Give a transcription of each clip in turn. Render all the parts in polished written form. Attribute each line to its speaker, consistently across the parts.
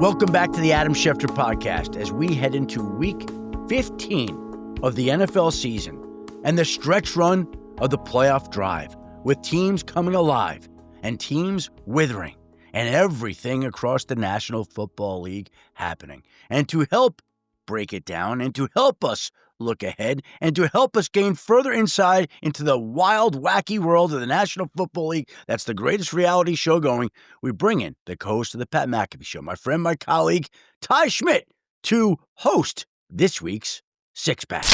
Speaker 1: Welcome back to the Adam Schefter Podcast as we head into week 15 of the NFL season and the stretch run of the playoff drive, with teams coming alive and teams withering and everything across the National Football League happening. And to help break it down and to help us look ahead and to help us gain further insight into the wild, wacky world of the National Football League, that's the greatest reality show going, we bring in the co-host of the Pat McAfee Show, my friend, my colleague, Ty Schmit, to host this week's Six Pack.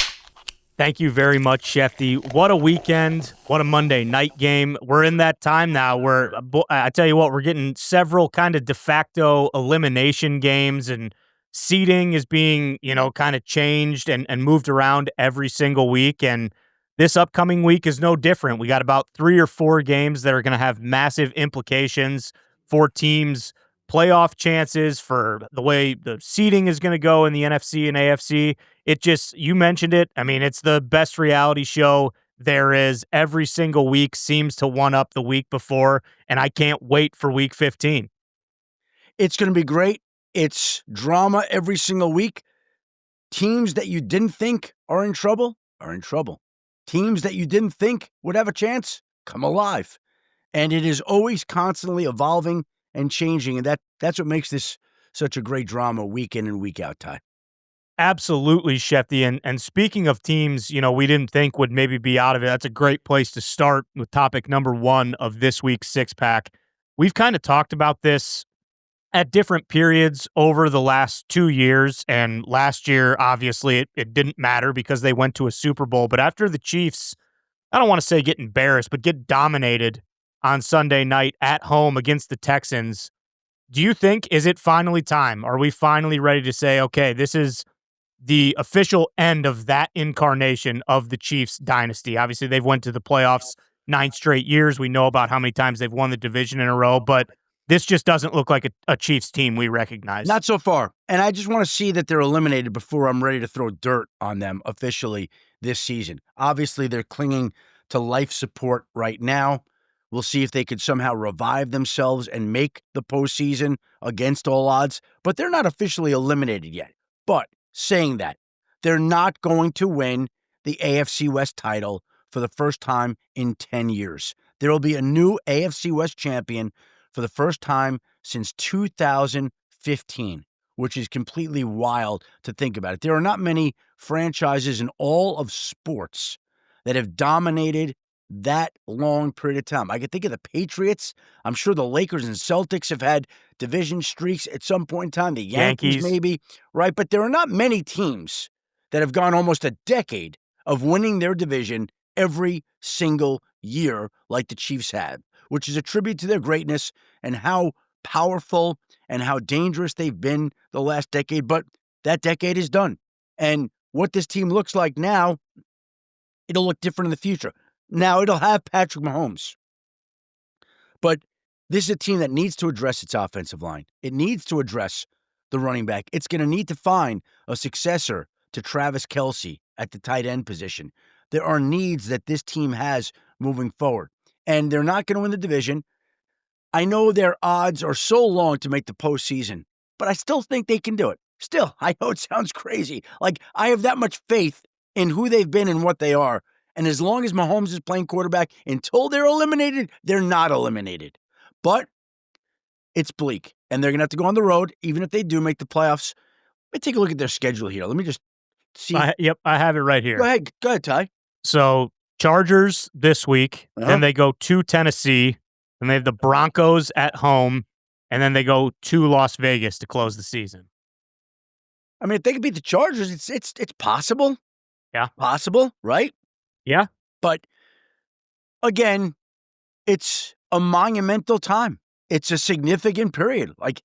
Speaker 2: Thank you very much, Shefty. What a weekend. What a Monday night game. We're in that time now where, I tell you what, we're getting several kind of de facto elimination games, and seeding is being, kind of changed and moved around every single week. And this upcoming week is no different. We got about 3 or 4 games that are going to have massive implications for teams' playoff chances, for the way the seeding is going to go in the NFC and AFC. You mentioned it. I mean, it's the best reality show there is. Every single week seems to one up the week before, and I can't wait for week 15.
Speaker 1: It's going to be great. It's drama every single week. Teams that you didn't think are in trouble. Teams that you didn't think would have a chance come alive. And it is always constantly evolving and changing. And that's what makes this such a great drama week in and week out, Ty.
Speaker 2: Absolutely, Shefty. And speaking of teams, we didn't think would maybe be out of it, that's a great place to start with topic number 1 of this week's Six Pack. We've kind of talked about this at different periods over the last 2 years. And last year, obviously, it didn't matter because they went to a Super Bowl. But after the Chiefs, I don't want to say get embarrassed, but get dominated on Sunday night at home against the Texans, do you think, is it finally time? Are we finally ready to say, okay, this is the official end of that incarnation of the Chiefs dynasty? Obviously, they've went to the playoffs 9 straight years. We know about how many times they've won the division in a row, but this just doesn't look like a Chiefs team we recognize.
Speaker 1: Not so far. And I just want to see that they're eliminated before I'm ready to throw dirt on them officially this season. Obviously, they're clinging to life support right now. We'll see if they could somehow revive themselves and make the postseason against all odds. But they're not officially eliminated yet. But saying that, they're not going to win the AFC West title for the first time in 10 years. There will be a new AFC West champion for the first time since 2015, which is completely wild to think about it. There are not many franchises in all of sports that have dominated that long period of time. I can think of the Patriots. I'm sure the Lakers and Celtics have had division streaks at some point in time. The Yankees maybe, right? But there are not many teams that have gone almost a decade of winning their division every single year like the Chiefs have, which is a tribute to their greatness and how powerful and how dangerous they've been the last decade. But that decade is done. And what this team looks like now, it'll look different in the future. Now, it'll have Patrick Mahomes. But this is a team that needs to address its offensive line. It needs to address the running back. It's going to need to find a successor to Travis Kelce at the tight end position. There are needs that this team has moving forward. And they're not going to win the division. I know their odds are so long to make the postseason, but I still think they can do it. Still, I know it sounds crazy. Like, I have that much faith in who they've been and what they are. And as long as Mahomes is playing quarterback, until they're eliminated, they're not eliminated. But it's bleak. And they're going to have to go on the road, even if they do make the playoffs. Let me take a look at their schedule here. Let me just see.
Speaker 2: Yep, I have it right here.
Speaker 1: Go ahead, Ty.
Speaker 2: So, Chargers this week, then they go to Tennessee, and they have the Broncos at home, and then they go to Las Vegas to close the season.
Speaker 1: I mean, if they could beat the Chargers, it's possible.
Speaker 2: Yeah.
Speaker 1: Possible, right?
Speaker 2: Yeah.
Speaker 1: But again, it's a monumental time. It's a significant period. Like,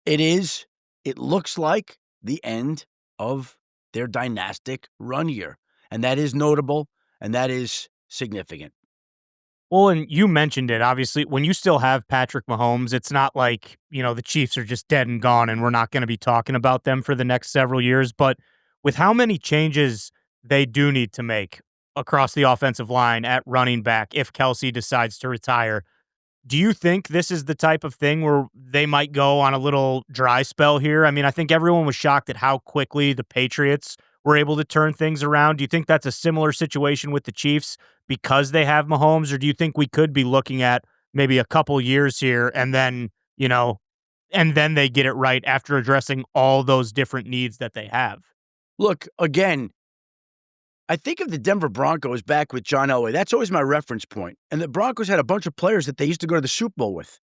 Speaker 1: it looks like the end of their dynastic run year. And that is notable, and that is significant.
Speaker 2: Well, and you mentioned it, obviously, when you still have Patrick Mahomes, it's not like, the Chiefs are just dead and gone and we're not going to be talking about them for the next several years. But with how many changes they do need to make across the offensive line at running back if Kelce decides to retire, Do you think this is the type of thing where they might go on a little dry spell here? I mean, I think everyone was shocked at how quickly the Patriots were able to turn things around. Do you think that's a similar situation with the Chiefs because they have Mahomes, or do you think we could be looking at maybe a couple years here and then, and then they get it right after addressing all those different needs that they have?
Speaker 1: Look, again, I think of the Denver Broncos back with John Elway. That's always my reference point. And the Broncos had a bunch of players that they used to go to the Super Bowl with.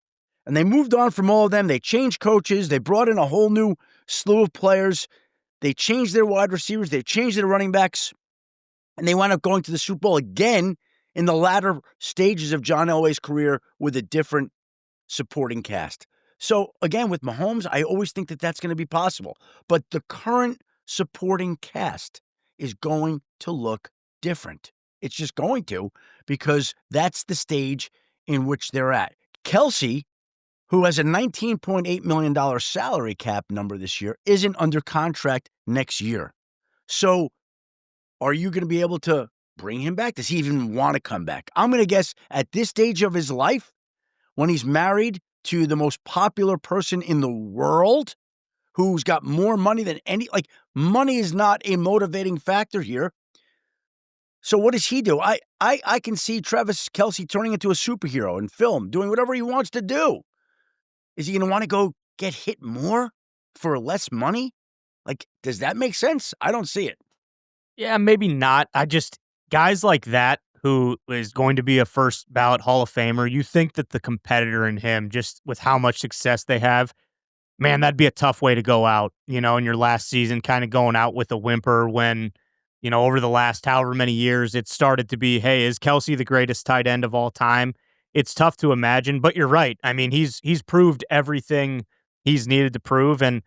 Speaker 1: And they moved on from all of them. They changed coaches. They brought in a whole new slew of players. They changed their wide receivers. They changed their running backs. And they wound up going to the Super Bowl again in the latter stages of John Elway's career with a different supporting cast. So, again, with Mahomes, I always think that that's going to be possible. But the current supporting cast is going to look different. It's just going to, because that's the stage in which they're at. Kelsey, who has a $19.8 million salary cap number this year, isn't under contract next year. So are you going to be able to bring him back? Does he even want to come back? I'm going to guess at this stage of his life, when he's married to the most popular person in the world, who's got more money than money is not a motivating factor here. So what does he do? I can see Travis Kelce turning into a superhero in film, doing whatever he wants to do. Is he going to want to go get hit more for less money? Does that make sense? I don't see it.
Speaker 2: Yeah, maybe not. Guys like that who is going to be a first ballot Hall of Famer, you think that the competitor in him, just with how much success they have, man, that'd be a tough way to go out, in your last season, kind of going out with a whimper when, over the last however many years, it started to be, hey, is Kelsey the greatest tight end of all time? It's tough to imagine, but you're right. I mean, he's proved everything he's needed to prove. And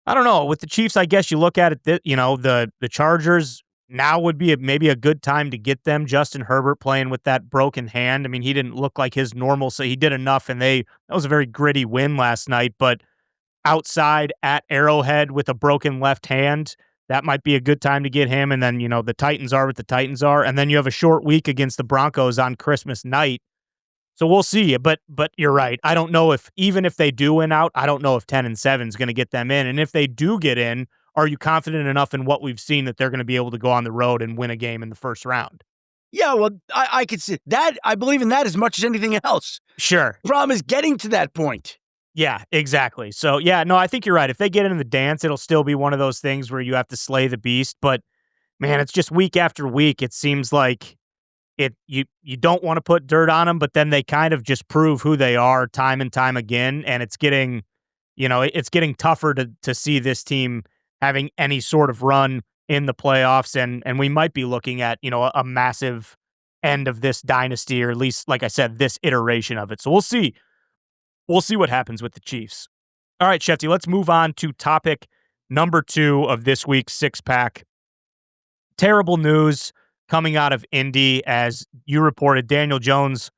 Speaker 2: I don't know, with the Chiefs, I guess you look at it, the Chargers now would be maybe a good time to get them. Justin Herbert playing with that broken hand. I mean, he didn't look like his normal, so he did enough, and that was a very gritty win last night, but outside at Arrowhead with a broken left hand, that might be a good time to get him. And then, the Titans are what the Titans are. And then you have a short week against the Broncos on Christmas night. So we'll see. But you're right. I don't know even if they do win out, I don't know if 10-7 is going to get them in. And if they do get in, are you confident enough in what we've seen that they're going to be able to go on the road and win a game in the first round?
Speaker 1: Yeah, well, I could see that. I believe in that as much as anything else.
Speaker 2: Sure.
Speaker 1: The problem is getting to that point.
Speaker 2: Yeah, exactly. So, yeah, no, I think you're right. If they get into the dance, it'll still be one of those things where you have to slay the beast. But, man, it's just week after week. It seems like you don't want to put dirt on them, but then they kind of just prove who they are time and time again. And it's getting, it's getting tougher to see this team having any sort of run in the playoffs. And we might be looking at, a massive end of this dynasty, or at least, like I said, this iteration of it. So we'll see. We'll see what happens with the Chiefs. All right, Shefty, let's move on to topic number 2 of this week's six-pack. Terrible news coming out of Indy, as you reported. Daniel Jones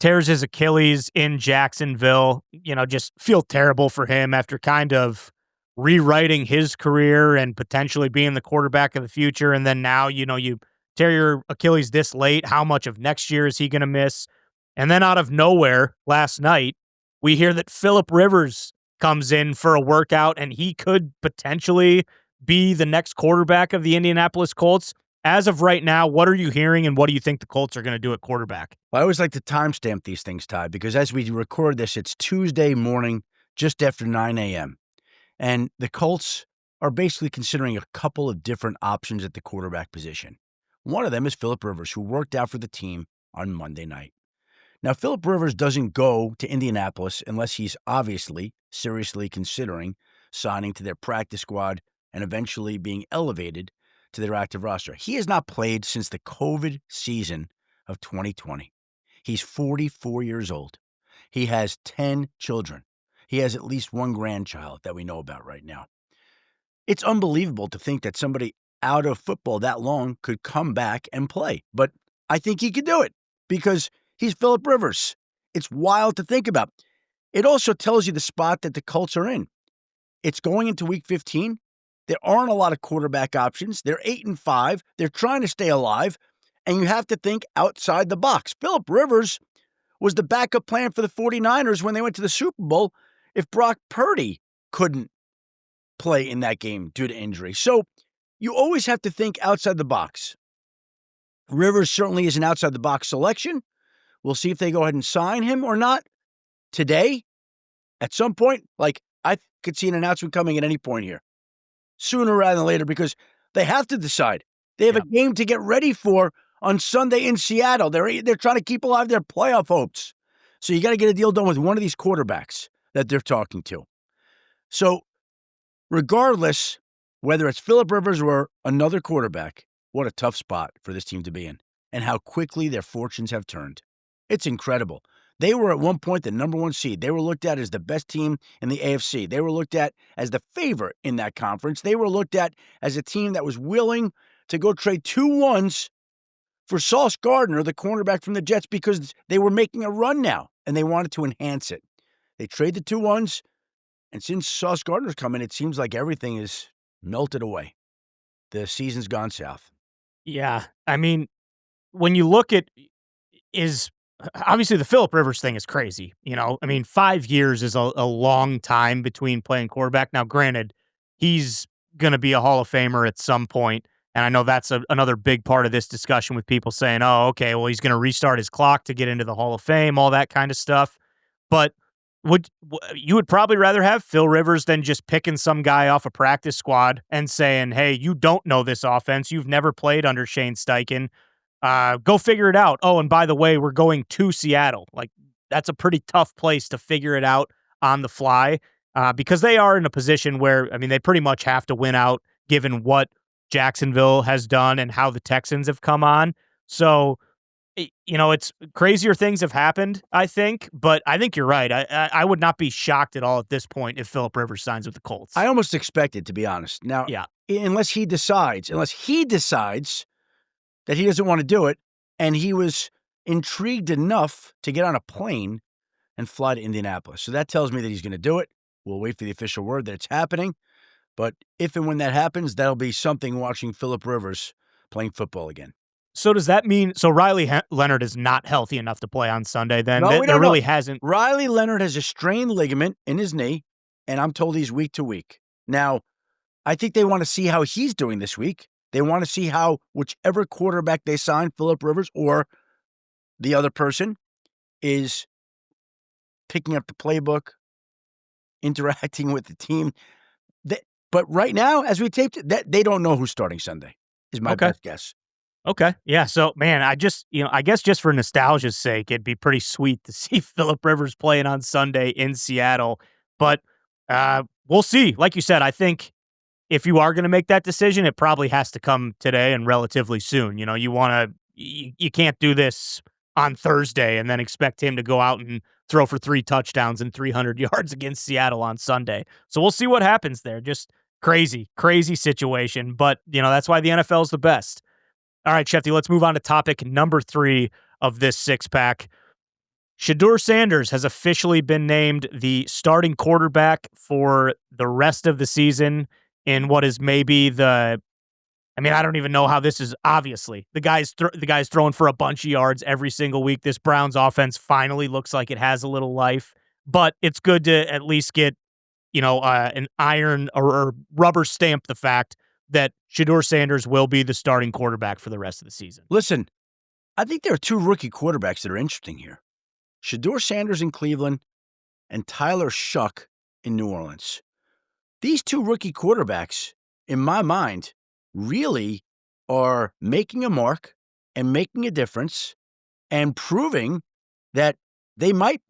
Speaker 2: tears his Achilles in Jacksonville. Just feel terrible for him after kind of rewriting his career and potentially being the quarterback of the future. And then now, you tear your Achilles this late. How much of next year is he going to miss? And then out of nowhere last night, we hear that Phillip Rivers comes in for a workout, and he could potentially be the next quarterback of the Indianapolis Colts. As of right now, what are you hearing, and what do you think the Colts are going to do at quarterback?
Speaker 1: Well, I always like to timestamp these things, Ty, because as we record this, it's Tuesday morning, just after 9 a.m. And the Colts are basically considering a couple of different options at the quarterback position. One of them is Phillip Rivers, who worked out for the team on Monday night. Now, Phillip Rivers doesn't go to Indianapolis unless he's obviously seriously considering signing to their practice squad and eventually being elevated to their active roster. He has not played since the COVID season of 2020. He's 44 years old. He has 10 children. He has at least one grandchild that we know about right now. It's unbelievable to think that somebody out of football that long could come back and play. But I think he could do it because he's Phillip Rivers. It's wild to think about. It also tells you the spot that the Colts are in. It's going into week 15. There aren't a lot of quarterback options. They're 8-5. They're trying to stay alive. And you have to think outside the box. Phillip Rivers was the backup plan for the 49ers when they went to the Super Bowl if Brock Purdy couldn't play in that game due to injury. So you always have to think outside the box. Rivers certainly is an outside the box selection. We'll see if they go ahead and sign him or not today. At some point, I could see an announcement coming at any point here, sooner rather than later, because they have to decide. They have a game to get ready for on Sunday in Seattle. They're trying to keep alive their playoff hopes. So you got to get a deal done with one of these quarterbacks that they're talking to. So regardless, whether it's Phillip Rivers or another quarterback, what a tough spot for this team to be in, and how quickly their fortunes have turned. It's incredible. They were at one point the number one seed. They were looked at as the best team in the AFC. They were looked at as the favorite in that conference. They were looked at as a team that was willing to go trade 2 ones for Sauce Gardner, the cornerback from the Jets, because they were making a run now, and they wanted to enhance it. They trade the 2 ones, and since Sauce Gardner's come in, it seems like everything is melted away. The season's gone south.
Speaker 2: Yeah. I mean, when you look at obviously the Phillip Rivers thing is crazy. I mean, 5 years is a long time between playing quarterback. Now, granted, he's going to be a Hall of Famer at some point, and I know that's another big part of this discussion with people saying, oh, okay, well, he's going to restart his clock to get into the Hall of Fame, all that kind of stuff. But you would probably rather have Phil Rivers than just picking some guy off a practice squad and saying, hey, you don't know this offense. You've never played under Shane Steichen. Go figure it out. Oh, and by the way, we're going to Seattle. That's a pretty tough place to figure it out on the fly because they are in a position where, they pretty much have to win out given what Jacksonville has done and how the Texans have come on. So, it's crazier things have happened, I think, but I think you're right. I would not be shocked at all at this point if Phillip Rivers signs with the Colts.
Speaker 1: I almost expect it, to be honest. Now, unless he decides that he doesn't want to do it, and he was intrigued enough to get on a plane and fly to Indianapolis. So that tells me that he's going to do it. We'll wait for the official word that it's happening. But if and when that happens, that'll be something watching Phillip Rivers playing football again.
Speaker 2: So does that mean Riley Leonard is not healthy enough to play on Sunday then?
Speaker 1: No,
Speaker 2: there really hasn't.
Speaker 1: Riley Leonard has a strained ligament in his knee, and I'm told he's week to week. Now, I think they want to see how he's doing this week. They want to see how whichever quarterback they sign, Phillip Rivers or the other person, is picking up the playbook, interacting with the team. But right now, as we taped it, they don't know who's starting Sunday, is my best guess.
Speaker 2: Okay. Yeah. So, man, I guess just for nostalgia's sake, it'd be pretty sweet to see Phillip Rivers playing on Sunday in Seattle. But we'll see. Like you said, I think if you are going to make that decision, it probably has to come today and relatively soon. You can't do this on Thursday and then expect him to go out and throw for 3 touchdowns and 300 yards against Seattle on Sunday. So we'll see what happens there. Just crazy situation. But, that's why the NFL is the best. All right, Shefty, let's move on to topic number 3 of this 6-pack. Shedeur Sanders has officially been named the starting quarterback for the rest of the season in what is maybe I don't even know how this is. Obviously, the guy's throwing for a bunch of yards every single week. This Browns offense finally looks like it has a little life, but it's good to at least get, an iron or rubber stamp the fact that Shedeur Sanders will be the starting quarterback for the rest of the season.
Speaker 1: Listen, I think there are 2 rookie quarterbacks that are interesting here. Shedeur Sanders in Cleveland and Tyler Shuck in New Orleans. These 2 rookie quarterbacks, in my mind, really are making a mark and making a difference and proving that they might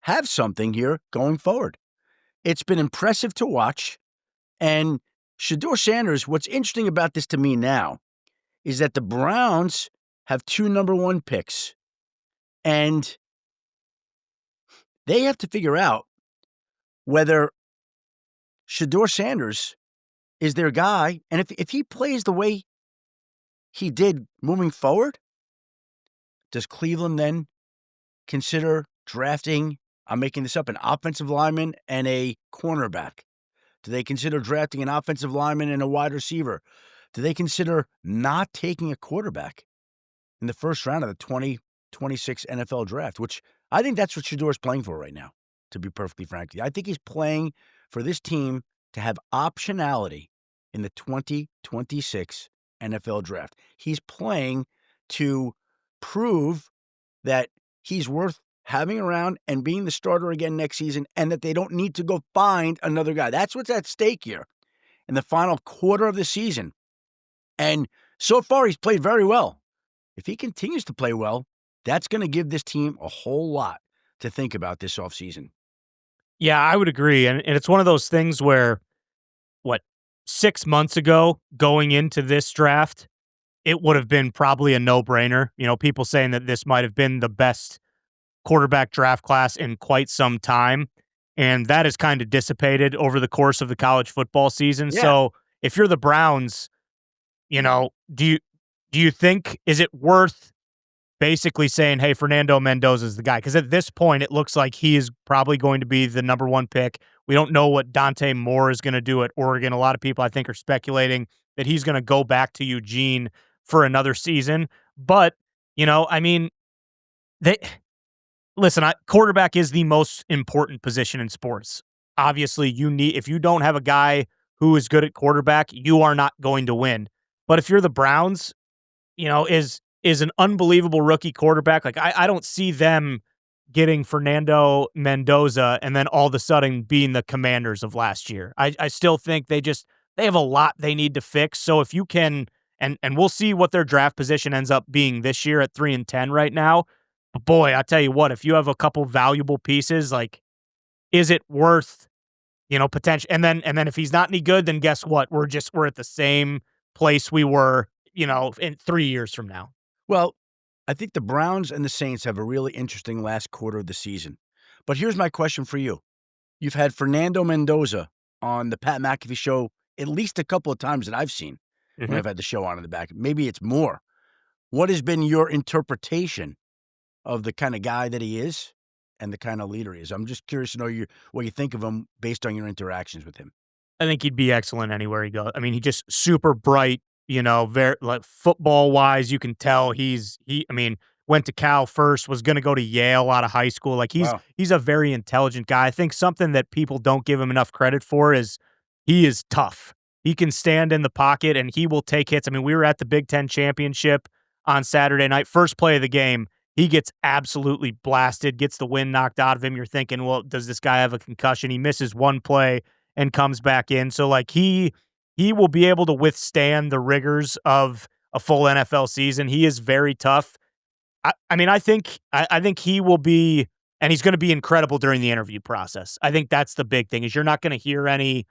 Speaker 1: have something here going forward. It's been impressive to watch. And Shedeur Sanders, what's interesting about this to me now is that the Browns have 2 number 1 picks, and they have to figure out whether Shedeur Sanders is their guy, and if he plays the way he did moving forward, does Cleveland then consider drafting, I'm making this up, an offensive lineman and a cornerback? Do they consider drafting an offensive lineman and a wide receiver? Do they consider not taking a quarterback in the first round of the 2026 NFL draft, which I think that's what Shedeur's playing for right now, to be perfectly frank with you. I think he's playing for this team to have optionality in the 2026 NFL draft. He's playing to prove that he's worth having around and being the starter again next season, and that they don't need to go find another guy. That's what's at stake here in the final quarter of the season. And so far, he's played very well. If he continues to play well, that's going to give this team a whole lot to think about this offseason.
Speaker 2: Yeah, I would agree. And it's one of those things where, 6 months ago, going into this draft, it would have been probably a no-brainer. People saying that this might have been the best quarterback draft class in quite some time. And that has kind of dissipated over the course of the college football season.
Speaker 1: Yeah.
Speaker 2: So if you're the Browns, do you think, is it worth basically saying, hey, Fernando Mendoza is the guy? Because at this point, it looks like he is probably going to be the number one pick. We don't know what Dante Moore is going to do at Oregon. A lot of people, I think, are speculating that he's going to go back to Eugene for another season. But, they listen, quarterback is the most important position in sports. Obviously, if you don't have a guy who is good at quarterback, you are not going to win. But if you're the Browns, is an unbelievable rookie quarterback. Like, I don't see them getting Fernando Mendoza and then all of a sudden being the Commanders of last year. I still think they have a lot they need to fix. So if you can, and we'll see what their draft position ends up being this year at 3-10 right now. But boy, I'll tell you what, if you have a couple valuable pieces, like, is it worth, potential? And then if he's not any good, then guess what? We're at the same place we were, in 3 years from now.
Speaker 1: Well, I think the Browns and the Saints have a really interesting last quarter of the season. But here's my question for you. You've had Fernando Mendoza on the Pat McAfee show at least a couple of times that I've seen when I've had the show on in the back. Maybe it's more. What has been your interpretation of the kind of guy that he is and the kind of leader he is? I'm just curious to know what you think of him based on your interactions with him.
Speaker 2: I think he'd be excellent anywhere he goes. I mean, he's just super bright, very, like, football wise, you can tell went to Cal first, was going to go to Yale out of high school. Like, he's a very intelligent guy. I think something that people don't give him enough credit for is he is tough. He can stand in the pocket and he will take hits. I mean, we were at the Big Ten championship on Saturday night, first play of the game. He gets absolutely blasted, gets the wind knocked out of him. You're thinking, well, does this guy have a concussion? He misses one play and comes back in. So, like, he will be able to withstand the rigors of a full NFL season. He is very tough. I think he will be, and he's going to be incredible during the interview process. I think that's the big thing, is you're not going to hear any,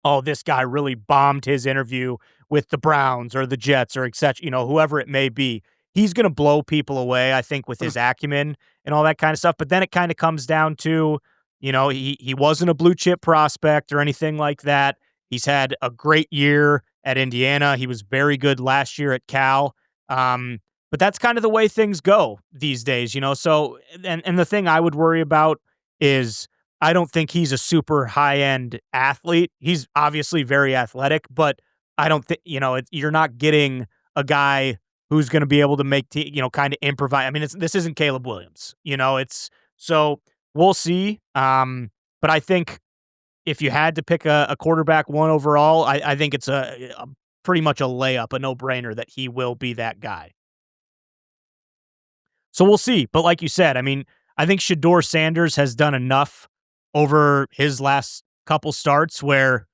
Speaker 2: oh, this guy really bombed his interview with the Browns or the Jets or et cetera, whoever it may be. He's going to blow people away, I think, with his acumen and all that kind of stuff. But then it kind of comes down to, he wasn't a blue chip prospect or anything like that. He's had a great year at Indiana. He was very good last year at Cal. But that's kind of the way things go these days, So, and the thing I would worry about is I don't think he's a super high-end athlete. He's obviously very athletic, but I don't think, you're not getting a guy who's going to be able to make, kind of improvise. I mean, this isn't Caleb Williams, so we'll see. But I think if you had to pick a quarterback one overall, I think it's a pretty much a layup, a no-brainer that he will be that guy. So we'll see. But like you said, I mean, I think Shedeur Sanders has done enough over his last couple starts where,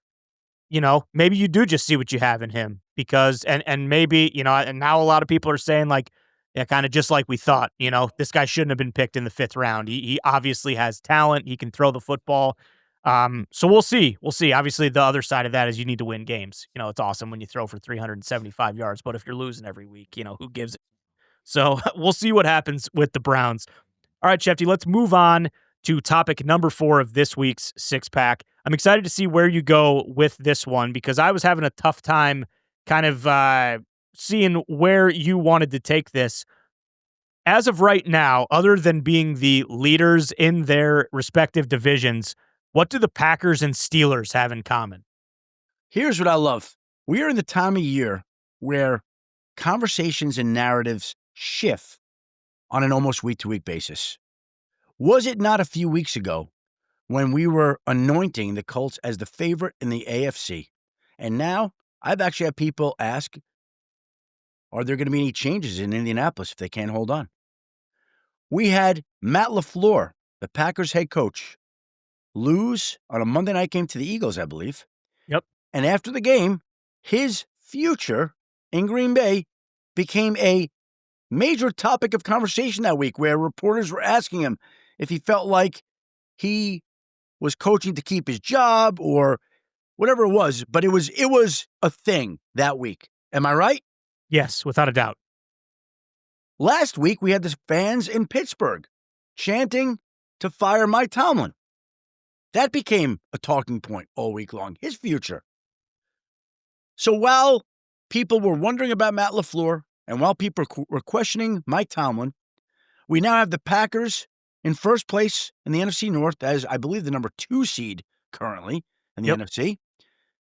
Speaker 2: maybe you do just see what you have in him, because, and maybe, and now a lot of people are saying, like, yeah, kind of just like we thought, this guy shouldn't have been picked in the 5th round. He obviously has talent. He can throw the football. So we'll see. We'll see. Obviously, the other side of that is you need to win games. It's awesome when you throw for 375 yards, but if you're losing every week, who gives it? So we'll see what happens with the Browns. All right, Shefty, let's move on to topic number 4 of this week's 6-pack. I'm excited to see where you go with this one, because I was having a tough time kind of seeing where you wanted to take this. As of right now, other than being the leaders in their respective divisions, what do the Packers and Steelers have in common?
Speaker 1: Here's what I love. We are in the time of year where conversations and narratives shift on an almost week-to-week basis. Was it not a few weeks ago when we were anointing the Colts as the favorite in the AFC? And now I've actually had people ask, are there going to be any changes in Indianapolis if they can't hold on? We had Matt LaFleur, the Packers head coach, lose on a Monday night game to the Eagles, I believe.
Speaker 2: Yep.
Speaker 1: And after the game, his future in Green Bay became a major topic of conversation that week, where reporters were asking him if he felt like he was coaching to keep his job or whatever it was. But it was a thing that week. Am I right?
Speaker 2: Yes, without a doubt.
Speaker 1: Last week, we had the fans in Pittsburgh chanting to fire Mike Tomlin. That became a talking point all week long, his future. So while people were wondering about Matt LaFleur and while people were questioning Mike Tomlin, we now have the Packers in first place in the NFC North as, I believe, the number 2 seed currently in the NFC.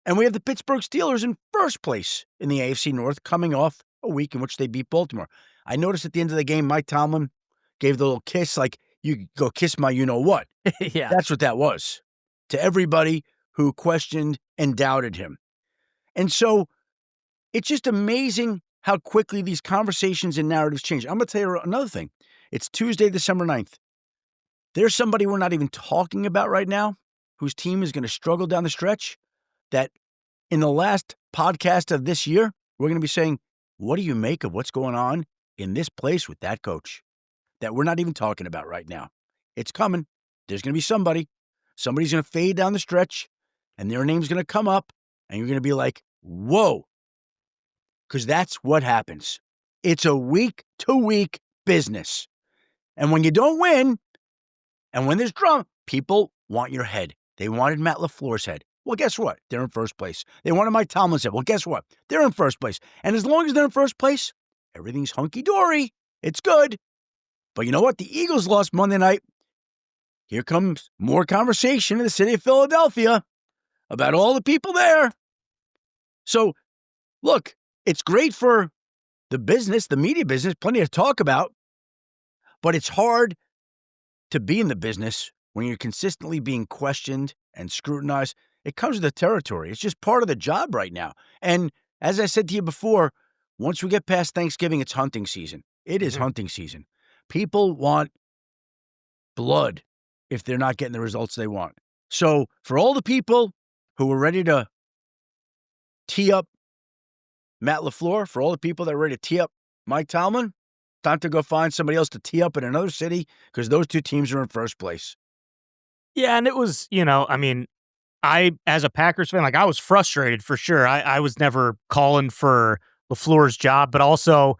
Speaker 1: And we have the Pittsburgh Steelers in first place in the AFC North, coming off a week in which they beat Baltimore. I noticed at the end of the game, Mike Tomlin gave the little kiss, like, you go kiss my you-know-what.
Speaker 2: Yeah.
Speaker 1: That's what that was to everybody who questioned and doubted him. And so it's just amazing how quickly these conversations and narratives change. I'm going to tell you another thing. It's Tuesday, December 9th. There's somebody we're not even talking about right now whose team is going to struggle down the stretch that in the last podcast of this year, we're going to be saying, what do you make of what's going on in this place with that coach that we're not even talking about right now? It's coming. There's going to be somebody. Somebody's going to fade down the stretch, and their name's going to come up, and you're going to be like, whoa, because that's what happens. It's a week-to-week business. And when you don't win, and when there's drama, people want your head. They wanted Matt LaFleur's head. Well, guess what? They're in first place. They wanted Mike Tomlin's head. Well, guess what? They're in first place. And as long as they're in first place, everything's hunky-dory. It's good. But you know what? The Eagles lost Monday night. Here comes more conversation in the city of Philadelphia about all the people there. So, look, it's great for the business, the media business, plenty to talk about. But it's hard to be in the business when you're consistently being questioned and scrutinized. It comes with the territory. It's just part of the job right now. And as I said to you before, once we get past Thanksgiving, it's hunting season. It is hunting season. People want blood if they're not getting the results they want. So for all the people who were ready to tee up Matt LaFleur, for all the people that are ready to tee up Mike Tomlin, time to go find somebody else to tee up in another city because those two teams are in first place.
Speaker 2: Yeah, and it was, I, as a Packers fan, I was frustrated for sure. I was never calling for LaFleur's job, but also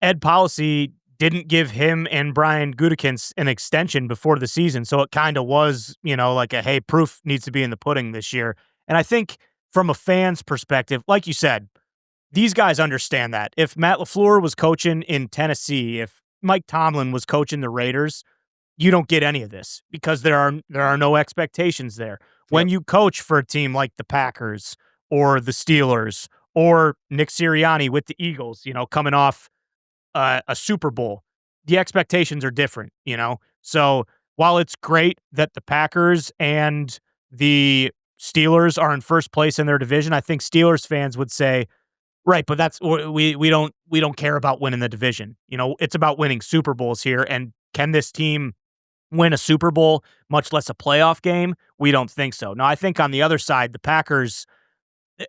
Speaker 2: Ed Policy didn't give him and Brian Gutekunst an extension before the season. So it kind of was, hey, proof needs to be in the pudding this year. And I think from a fan's perspective, like you said, these guys understand that. If Matt LaFleur was coaching in Tennessee, if Mike Tomlin was coaching the Raiders, you don't get any of this because there are no expectations there. When you coach for a team like the Packers or the Steelers or Nick Sirianni with the Eagles, coming off a Super Bowl, the expectations are different, So while it's great that the Packers and the Steelers are in first place in their division, I think Steelers fans would say, right, but that's we don't care about winning the division. It's about winning Super Bowls here. And can this team win a Super Bowl, much less a playoff game? We don't think so. Now, I think on the other side, the Packers,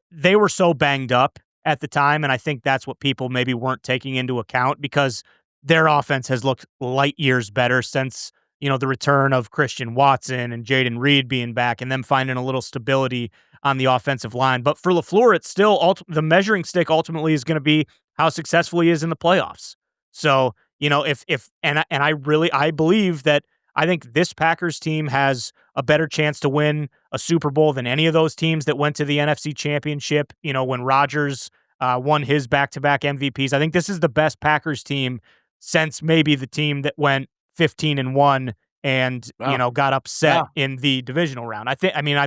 Speaker 2: they were so banged up at the time, and I think that's what people maybe weren't taking into account because their offense has looked light years better since, the return of Christian Watson and Jaden Reed being back and them finding a little stability on the offensive line. But for LaFleur, it's still the measuring stick ultimately is going to be how successful he is in the playoffs. So, I believe that I think this Packers team has a better chance to win a Super Bowl than any of those teams that went to the NFC Championship, when Rodgers won his back-to-back MVPs. I think this is the best Packers team since maybe the team that went 15-1 and, got upset in the divisional round. I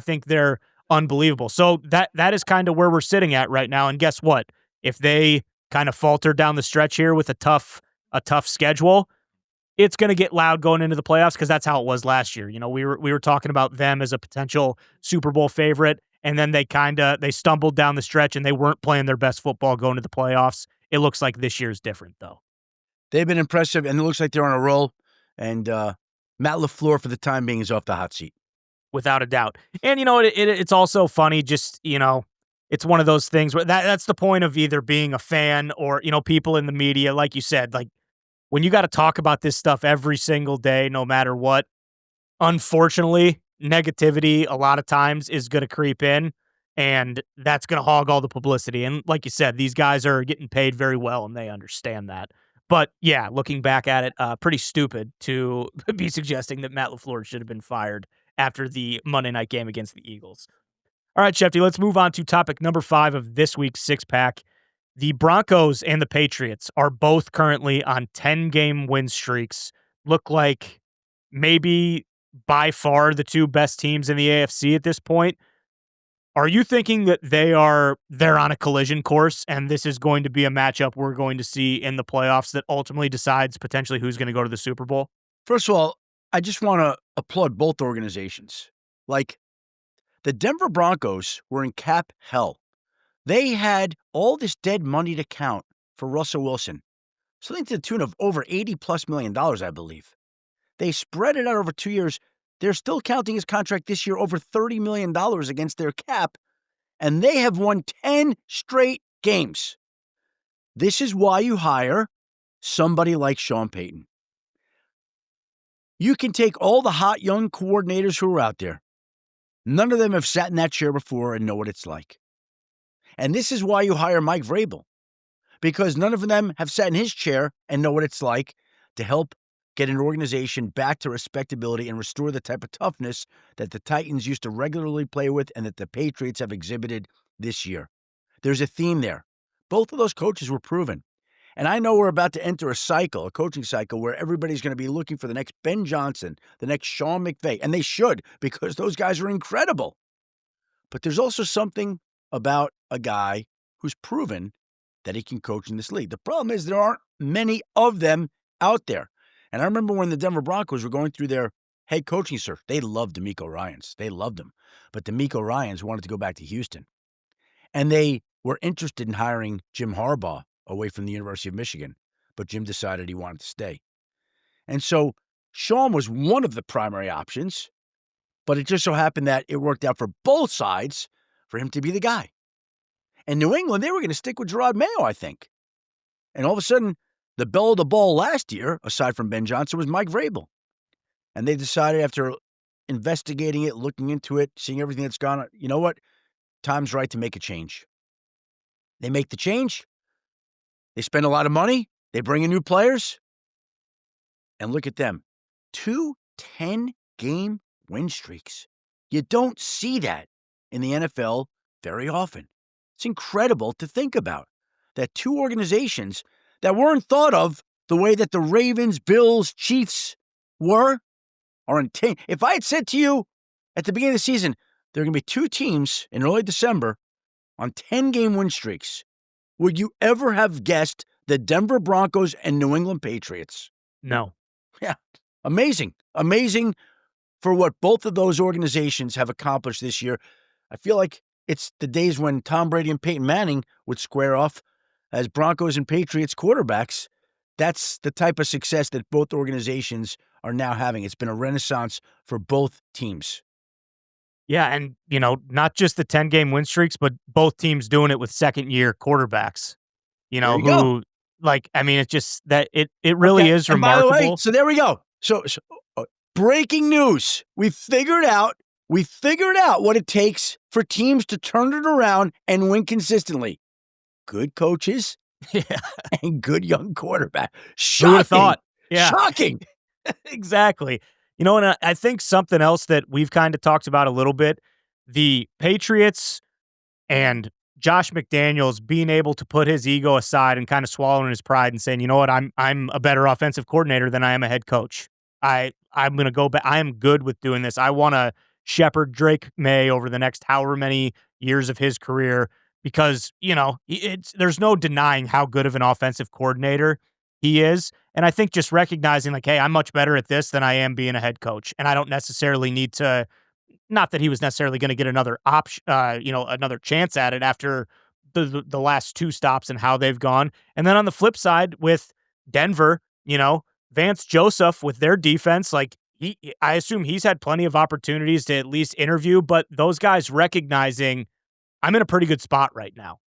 Speaker 2: think they're unbelievable. So that is kind of where we're sitting at right now. And guess what? If they kind of falter down the stretch here with a tough schedule, it's going to get loud going into the playoffs because that's how it was last year. We were talking about them as a potential Super Bowl favorite, and then they stumbled down the stretch and they weren't playing their best football going to the playoffs. It looks like this year's different though.
Speaker 1: They've been impressive, and it looks like they're on a roll. And Matt LaFleur, for the time being, is off the hot seat.
Speaker 2: Without a doubt. And, it's also funny, just, it's one of those things where that's the point of either being a fan or, people in the media, like you said, like when you got to talk about this stuff every single day, no matter what, unfortunately, negativity a lot of times is going to creep in and that's going to hog all the publicity. And like you said, these guys are getting paid very well and they understand that. But yeah, looking back at it, pretty stupid to be suggesting that Matt LaFleur should have been fired after the Monday night game against the Eagles. All right, Shefty, let's move on to topic number 5 of this week's six-pack. The Broncos and the Patriots are both currently on 10-game win streaks. Look like maybe by far the two best teams in the AFC at this point. Are you thinking that they're on a collision course and this is going to be a matchup we're going to see in the playoffs that ultimately decides potentially who's going to go to the Super Bowl?
Speaker 1: First of all, I just want to applaud both organizations. Like, the Denver Broncos were in cap hell. They had all this dead money to count for Russell Wilson, something to the tune of over $80+ million, I believe. They spread it out over 2 years. They're still counting his contract this year over $30 million against their cap, and they have won 10 straight games. This is why you hire somebody like Sean Payton. You can take all the hot young coordinators who are out there. None of them have sat in that chair before and know what it's like. And this is why you hire Mike Vrabel, because none of them have sat in his chair and know what it's like to help get an organization back to respectability and restore the type of toughness that the Titans used to regularly play with and that the Patriots have exhibited this year. There's a theme there. Both of those coaches were proven. And I know we're about to enter a coaching cycle, where everybody's going to be looking for the next Ben Johnson, the next Sean McVay, and they should, because those guys are incredible. But there's also something about a guy who's proven that he can coach in this league. The problem is there aren't many of them out there. And I remember when the Denver Broncos were going through their head coaching search, they loved DeMeco Ryans. They loved him. But DeMeco Ryans wanted to go back to Houston. And they were interested in hiring Jim Harbaugh away from the University of Michigan. But Jim decided he wanted to stay. And so Sean was one of the primary options, but it just so happened that it worked out for both sides for him to be the guy. In New England, they were going to stick with Gerard Mayo, I think. And all of a sudden, the belle of the ball last year, aside from Ben Johnson, was Mike Vrabel. And they decided, after investigating it, looking into it, seeing everything that's gone on, you know what? Time's right to make a change. They make the change. They spend a lot of money. They bring in new players. And look at them. 2 10-game win streaks. You don't see that in the NFL very often. It's incredible to think about that two organizations that weren't thought of the way that the Ravens, Bills, Chiefs are on 10. If I had said to you at the beginning of the season, there are going to be two teams in early December on 10-game win streaks, would you ever have guessed the Denver Broncos and New England Patriots?
Speaker 2: No.
Speaker 1: Yeah. Amazing. Amazing for what both of those organizations have accomplished this year. I feel like it's the days when Tom Brady and Peyton Manning would square off as Broncos and Patriots quarterbacks. That's the type of success that both organizations are now having. It's been a renaissance for both teams.
Speaker 2: Yeah, and, not just the 10-game win streaks, but both teams doing it with second-year quarterbacks, it's just that it really is
Speaker 1: and
Speaker 2: remarkable.
Speaker 1: By the way, so there we go. So breaking news. We figured out what it takes for teams to turn it around and win consistently. Good coaches and good young quarterback. Shocking.
Speaker 2: Who would have thought? Yeah.
Speaker 1: Shocking.
Speaker 2: Exactly. And I think something else that we've kind of talked about a little bit, the Patriots and Josh McDaniels being able to put his ego aside and kind of swallowing his pride and saying, you know what, I'm a better offensive coordinator than I am a head coach. I'm going to go back. I am good with doing this. I want to shepherd Drake May over the next however many years of his career because, there's no denying how good of an offensive coordinator he is. And I think just recognizing like, hey, I'm much better at this than I am being a head coach. And I don't necessarily need to, not that he was necessarily going to get another option, another chance at it after the last two stops and how they've gone. And then on the flip side with Denver, Vance Joseph with their defense, like I assume he's had plenty of opportunities to at least interview, but those guys recognizing I'm in a pretty good spot right now.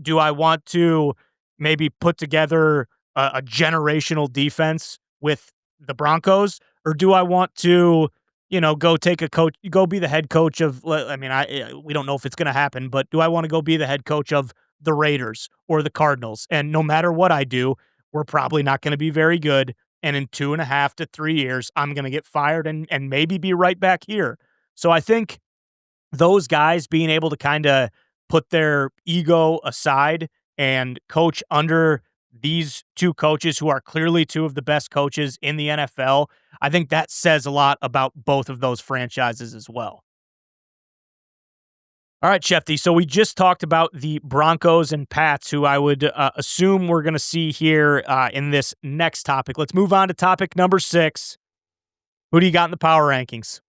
Speaker 2: Do I want to maybe put together a generational defense with the Broncos, or do I want to, go take a coach, go be the head coach of? I mean, we don't know if it's going to happen, but do I want to go be the head coach of the Raiders or the Cardinals? And no matter what I do, we're probably not going to be very good. And in 2.5 to 3 years, I'm going to get fired and maybe be right back here. So I think those guys being able to kind of put their ego aside and coach under these two coaches who are clearly two of the best coaches in the NFL, I think that says a lot about both of those franchises as well. All right, Shefty. So we just talked about the Broncos and Pats, who I would assume we're going to see here in this next topic. Let's move on to topic number 6. Who do you got in the power rankings?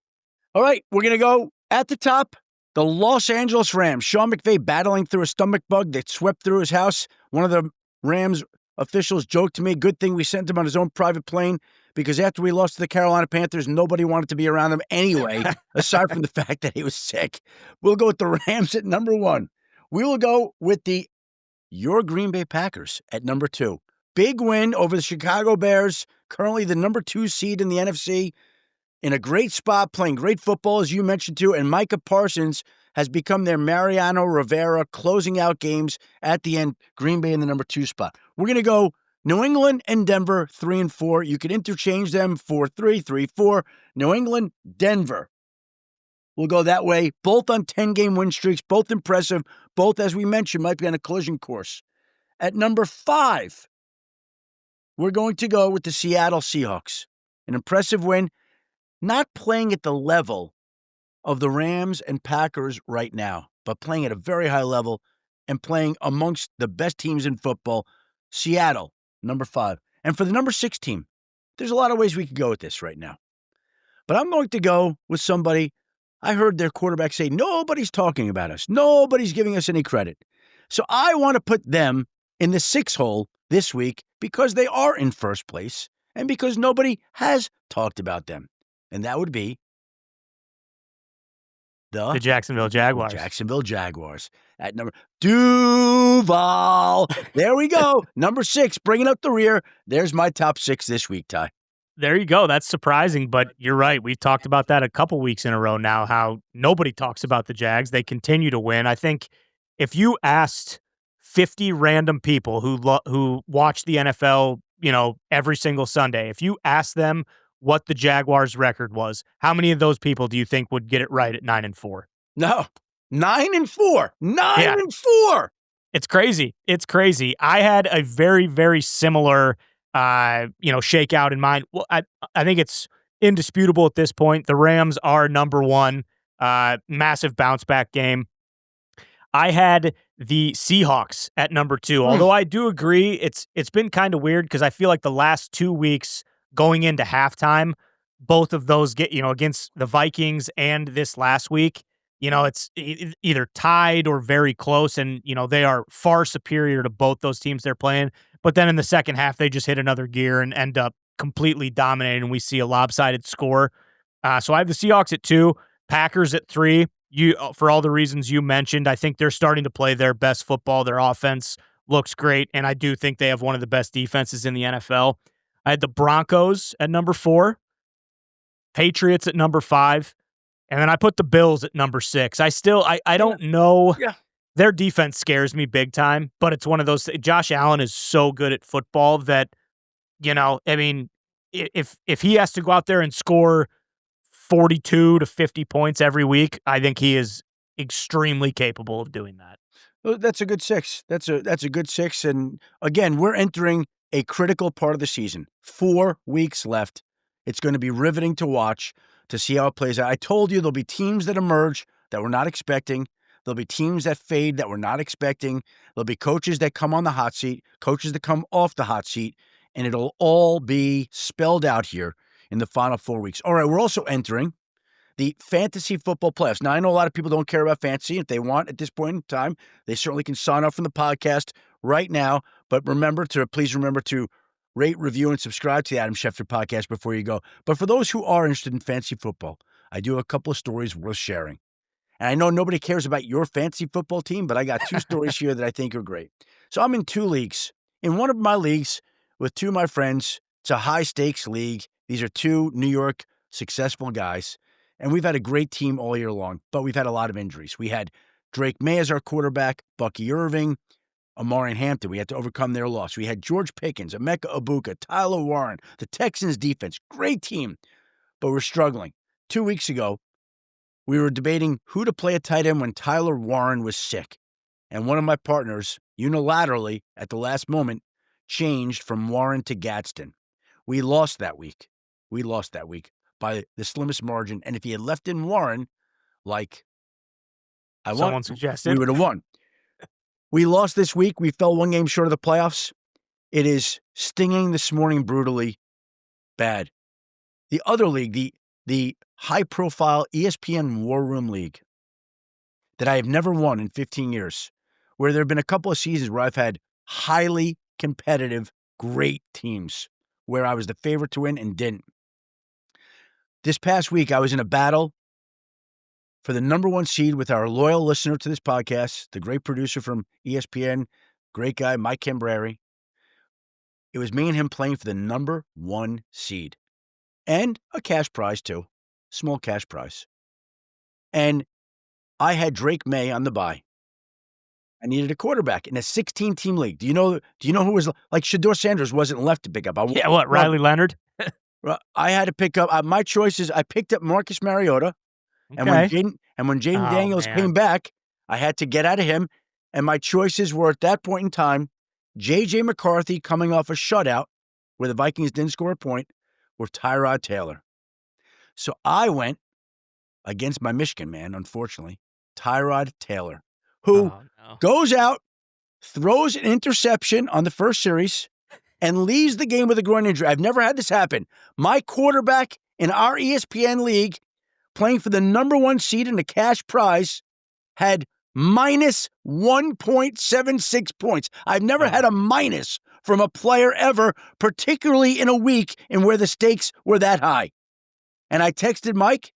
Speaker 1: All right, we're going to go at the top. The Los Angeles Rams. Sean McVay battling through a stomach bug that swept through his house. One of the Rams officials joked to me, good thing we sent him on his own private plane, because after we lost to the Carolina Panthers, nobody wanted to be around him anyway, aside from the fact that he was sick. We'll go with the Rams at number 1. We will go with your Green Bay Packers at number 2. Big win over the Chicago Bears, currently the number 2 seed in the NFC. In a great spot, playing great football, as you mentioned too, and Micah Parsons has become their Mariano Rivera, closing out games at the end. Green Bay in the number 2 spot. We're going to go New England and Denver, 3 and 4. You can interchange them 4-3, 3-4. New England, Denver. We'll go that way. Both on 10-game win streaks, both impressive. Both, as we mentioned, might be on a collision course. At number 5, we're going to go with the Seattle Seahawks. An impressive win. Not playing at the level of the Rams and Packers right now, but playing at a very high level and playing amongst the best teams in football. Seattle, number 5. And for the number 6 team, there's a lot of ways we could go with this right now. But I'm going to go with somebody. I heard their quarterback say, nobody's talking about us. Nobody's giving us any credit. So I want to put them in the 6 hole this week because they are in first place and because nobody has talked about them. And that would be the
Speaker 2: Jacksonville Jaguars.
Speaker 1: Jacksonville Jaguars at number Duval. There we go. Number 6, bringing up the rear. There's my top 6 this week, Ty.
Speaker 2: There you go. That's surprising, but you're right. We've talked about that a couple weeks in a row now, how nobody talks about the Jags. They continue to win. I think if you asked 50 random people who watch the NFL, every single Sunday, if you asked them what the Jaguars' record was, how many of those people do you think would get it right at 9-4?
Speaker 1: No, 9-4, 9-4.
Speaker 2: It's crazy. It's crazy. I had a very, very similar, shakeout in mind. Well, I think it's indisputable at this point. The Rams are number 1. Massive bounce back game. I had the Seahawks at number 2. Although I do agree, it's been kind of weird because I feel like the last 2 weeks going into halftime, both of those get, against the Vikings and this last week, it's either tied or very close. And, they are far superior to both those teams they're playing. But then in the second half, they just hit another gear and end up completely dominating. And we see a lopsided score. So I have the Seahawks at 2, Packers at 3. For all the reasons you mentioned, I think they're starting to play their best football. Their offense looks great. And I do think they have one of the best defenses in the NFL. I had the Broncos at number 4, Patriots at number 5, and then I put the Bills at number 6. I don't know.
Speaker 1: Yeah.
Speaker 2: Their defense scares me big time, but it's one of those. Josh Allen is so good at football that, if he has to go out there and score 42 to 50 points every week, I think he is extremely capable of doing that.
Speaker 1: Well, that's a good 6. That's a good 6. And again, we're entering a critical part of the season. 4 weeks left. It's going to be riveting to watch, to see how it plays out. I told you there'll be teams that emerge that we're not expecting. There'll be teams that fade that we're not expecting. There'll be coaches that come on the hot seat, coaches that come off the hot seat, and it'll all be spelled out here in the final 4 weeks. All right, we're also entering the fantasy football playoffs. Now, I know a lot of people don't care about fantasy. If they want at this point in time, they certainly can sign up from the podcast right now. But please remember to rate, review, and subscribe to the Adam Schefter Podcast before you go. But for those who are interested in fantasy football, I do have a couple of stories worth sharing. And I know nobody cares about your fantasy football team, but I got 2 stories here that I think are great. So I'm in 2 leagues. In one of my leagues with 2 of my friends, it's a high-stakes league. These are 2 New York successful guys. And we've had a great team all year long, but we've had a lot of injuries. We had Drake May as our quarterback, Bucky Irving, Amari and Hampton. We had to overcome their loss. We had George Pickens, Emeka Ibuka, Tyler Warren, the Texans defense. Great team, but we're struggling. 2 weeks ago, we were debating who to play at tight end when Tyler Warren was sick. And one of my partners, unilaterally, at the last moment, changed from Warren to Gadsden. We lost that week. By the slimmest margin. And if he had left in Warren, like
Speaker 2: someone suggested,
Speaker 1: we would have won. We lost this week. We fell 1 game short of the playoffs. It is stinging this morning brutally bad. The other league, the high-profile ESPN War Room League that I have never won in 15 years, where there have been a couple of seasons where I've had highly competitive, great teams, where I was the favorite to win and didn't. This past week, I was in a battle for the number 1 seed with our loyal listener to this podcast, the great producer from ESPN, great guy, Mike Cambreri. It was me and him playing for the number 1 seed. And a cash prize, too. Small cash prize. And I had Drake May on the bye. I needed a quarterback in a 16-team league. Do you know who was like Shedeur Sanders wasn't left to pick up?
Speaker 2: Riley Leonard?
Speaker 1: I had to pick up my choices. I picked up Marcus Mariota,
Speaker 2: Okay.
Speaker 1: and when Jaden Daniels came back, I had to get out of him. And my choices were at that point in time, J.J. McCarthy coming off a shutout where the Vikings didn't score a point, or Tyrod Taylor. So I went against my Michigan man, unfortunately, Tyrod Taylor, who goes out, throws an interception on the first series, and leaves the game with a groin injury. I've never had this happen. My quarterback in our ESPN league, playing for the number 1 seed in the cash prize, had minus 1.76 points. I've never had a minus from a player ever, particularly in a week in where the stakes were that high. And I texted Mike.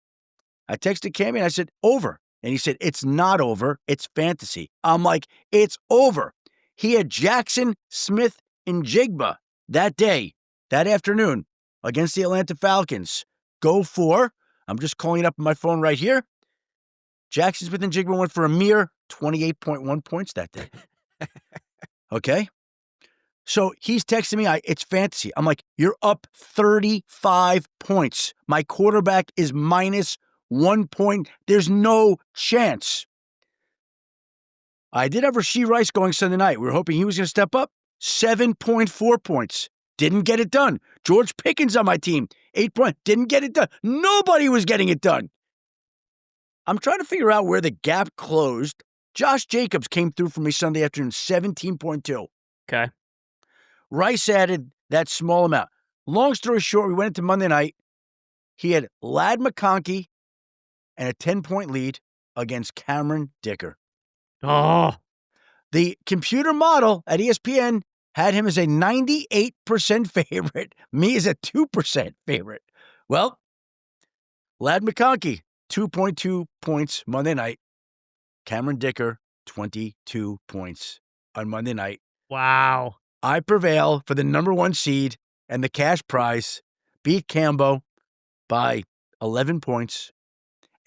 Speaker 1: I texted Cammy, and I said, over. And he said, it's not over. It's fantasy. I'm like, it's over. He had Jackson, Smith, and Jigba that day, that afternoon, against the Atlanta Falcons. Go for, I'm just calling it up on my phone right here, Jackson, Smith, and Jigba went for a mere 28.1 points that day. Okay? So he's texting me, it's fantasy. I'm like, you're up 35 points. My quarterback is minus 1 point. There's no chance. I did have Rashee Rice going Sunday night. We were hoping he was going to step up. 7.4 points. Didn't get it done. George Pickens on my team. 8 points. Didn't get it done. Nobody was getting it done. I'm trying to figure out where the gap closed. Josh Jacobs came through for me Sunday afternoon, 17.2.
Speaker 2: Okay.
Speaker 1: Rice added that small amount. Long story short, we went into Monday night. He had Ladd McConkey and a 10-point lead against Cameron Dicker.
Speaker 2: Oh.
Speaker 1: The computer model at ESPN had him as a 98% favorite, me as a 2% favorite. Well, Ladd McConkey, 2.2 points Monday night. Cameron Dicker, 22 points on Monday night.
Speaker 2: Wow.
Speaker 1: I prevail for the number 1 seed and the cash prize, beat Cambo by 11 points.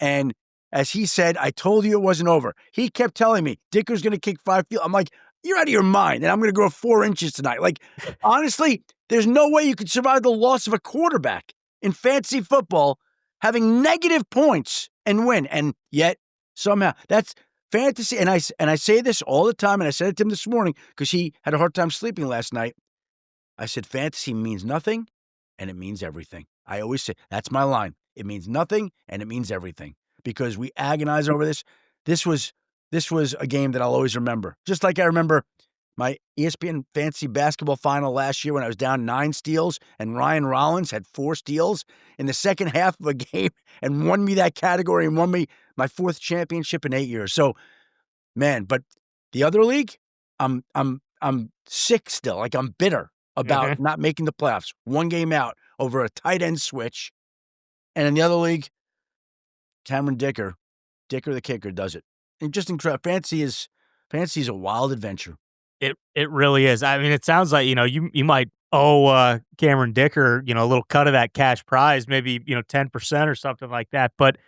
Speaker 1: And as he said, I told you it wasn't over. He kept telling me, Dicker's going to kick 5 field. I'm like, you're out of your mind, and I'm going to grow 4 inches tonight. Like, honestly, there's no way you could survive the loss of a quarterback in fantasy football having negative points and win. And yet, somehow, that's fantasy. And I say this all the time, and I said it to him this morning because he had a hard time sleeping last night. I said, fantasy means nothing, and it means everything. I always say, that's my line. It means nothing, and it means everything. Because we agonize over this. This was this was a game that I'll always remember. Just like I remember my ESPN fantasy basketball final last year when I was down 9 steals and Ryan Rollins had 4 steals in the second half of a game and won me that category and won me my 4th championship in 8 years. So, man, but the other league, I'm sick still. Like, I'm bitter about not making the playoffs. 1 game out over a tight end switch. And in the other league, Cameron Dicker the kicker, does it. And just incredible. Fantasy is a wild adventure.
Speaker 2: It really is. I mean, it sounds like, you might owe Cameron Dicker, a little cut of that cash prize, maybe, 10% or something like that. But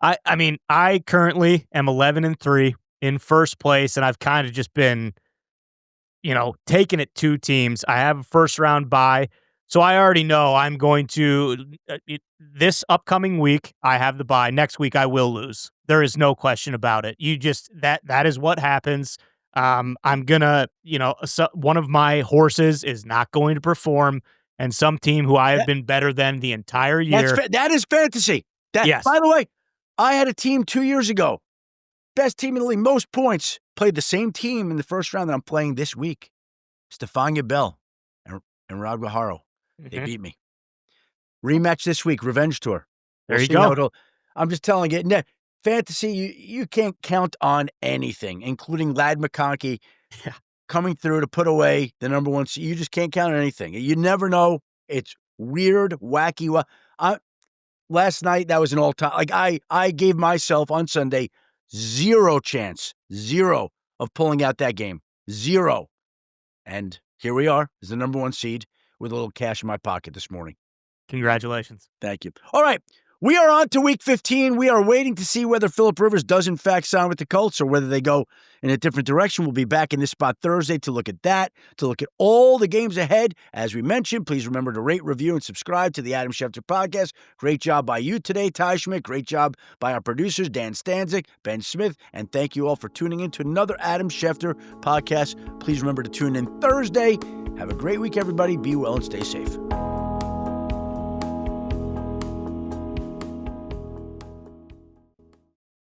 Speaker 2: I mean, I currently am 11-3 in first place, and I've kind of just been, taking it 2 teams. I have a first round bye. So I already know I'm going to this upcoming week, I have the bye. Next week I will lose. There is no question about it. That is what happens. I'm gonna, one of my horses is not going to perform, and some team who I have been better than the entire year.
Speaker 1: That is fantasy.
Speaker 2: Yes.
Speaker 1: By the way, I had a team 2 years ago, best team in the league, most points, played the same team in the first round that I'm playing this week. Stefania Bell and Rob Guajaro. They beat me. Rematch this week, revenge tour.
Speaker 2: There you go.
Speaker 1: I'm just telling you, fantasy, you can't count on anything, including Lad McConkey coming through to put away the number 1 seed. You just can't count on anything. You never know. It's weird, wacky. Last night, that was an all-time. Like, I gave myself on Sunday 0 chance, 0 of pulling out that game. 0. And here we are as the number 1 seed with a little cash in my pocket this morning.
Speaker 2: Congratulations.
Speaker 1: Thank you. All right. We are on to week 15. We are waiting to see whether Phillip Rivers does in fact sign with the Colts or whether they go in a different direction. We'll be back in this spot Thursday to look at that, to look at all the games ahead. As we mentioned, please remember to rate, review, and subscribe to the Adam Schefter Podcast. Great job by you today, Ty Schmit. Great job by our producers, Dan Stanzik, Ben Smith. And thank you all for tuning in to another Adam Schefter Podcast. Please remember to tune in Thursday. Have a great week, everybody. Be well and stay safe.